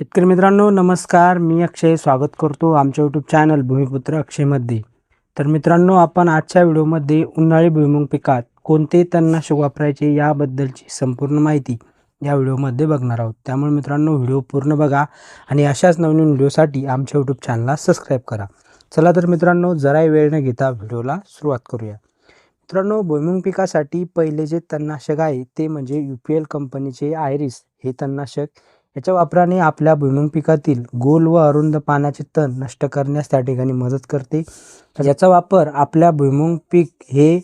शेतकरी मित्रांनो नमस्कार, मी अक्षय स्वागत करतो आमच्या यूट्यूब चॅनल भूमिपुत्र अक्षयमध्ये। तर मित्रांनो, आपण आजच्या व्हिडिओमध्ये उन्हाळी भुईमूग पिकात कोणते तणनाशक वापरायचे याबद्दलची संपूर्ण माहिती या व्हिडिओमध्ये बघणार आहोत। त्यामुळे मित्रांनो, व्हिडिओ पूर्ण बघा आणि अशाच नवीन व्हिडिओसाठी आमच्या यूट्यूब चॅनलला सबस्क्राईब करा। चला तर मित्रांनो, जरा वेळ न घेता व्हिडिओला सुरुवात करूया। मित्रांनो, भुईमूग पिकासाठी पहिले जे तणनाशक आहे ते म्हणजे UPL कंपनीचे आयरिस हे तणनाशक। याच्या वापराने आपल्या भुईमूग पिकातील गोल व अरुंद पानाचे तण नष्ट करण्यास त्या ठिकाणी मदत करते। याचा वापर आपल्या भुईमूग पीक हे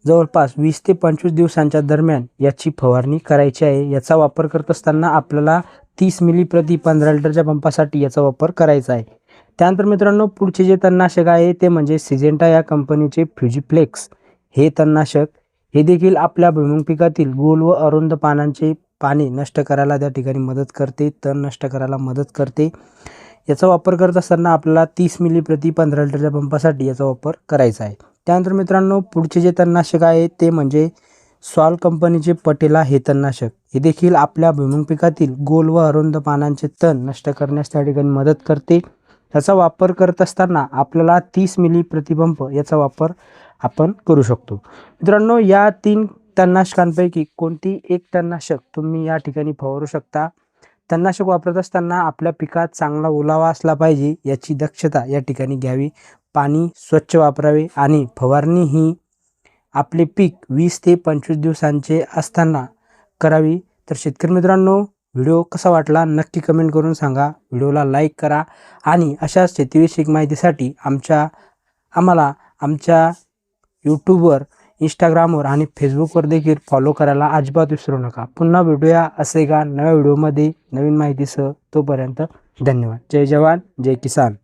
जवळपास 20 ते 25 दिवसांच्या दरम्यान याची फवारणी करायची आहे। याचा वापर करत असताना आपल्याला 30 मिली प्रति 15 लिटरच्या पंपासाठी याचा वापर करायचा आहे। त्यानंतर मित्रांनो, पुढचे जे तणनाशक आहे ते म्हणजे सिजेंटा या कंपनीचे फ्युजीफ्लेक्स हे तणनाशक। हे देखील आपल्या भुईमूग पिकातील गोल व अरुंद पाने नष्ट करायला त्या ठिकाणी मदत करते, तण नष्ट करायला मदत करते। याचा वापर करत असताना आपल्याला 30 मिली प्रति 15 लिटरच्या पंपासाठी याचा वापर करायचा आहे। त्यानंतर मित्रांनो, पुढचे जे तणनाशक आहे ते म्हणजे सॉल कंपनीचे पटेला हे तणनाशक। हे देखील आपल्या भुईमूग पिकातील गोल व अरुंद पानांचे तण नष्ट करण्यास त्या ठिकाणी मदत करते। याचा वापर करत असताना आपल्याला 30 मिली प्रति पंप याचा वापर आपण करू शकतो। मित्रांनो, या 3 तणनाशकांपैकी कोणती एक तणनाशक तुम्ही या ठिकाणी फवारू शकता। तणनाशक वापरत असताना आपल्या पिकात चांगला ओलावा असला पाहिजे याची दक्षता या ठिकाणी घ्यावी। पाणी स्वच्छ वापरावे आणि फवारणी ही आपले पीक 20 ते 25 दिवसांचे असताना करावी। तर शेतकरी मित्रांनो, व्हिडिओ कसा वाटला नक्की कमेंट करून सांगा। व्हिडिओला लाईक करा आणि अशाच शेतीविषयक माहितीसाठी आम्हाला आमच्या यूट्यूबवर, इंस्टाग्रामवर आणि फेसबुकवर देखील फॉलो करायला अजिबात विसरू नका। पुन्हा भेटूया असे एका नव्या व्हिडिओमध्ये नवीन माहितीसह। तोपर्यंत धन्यवाद। जय जवान जय किसान।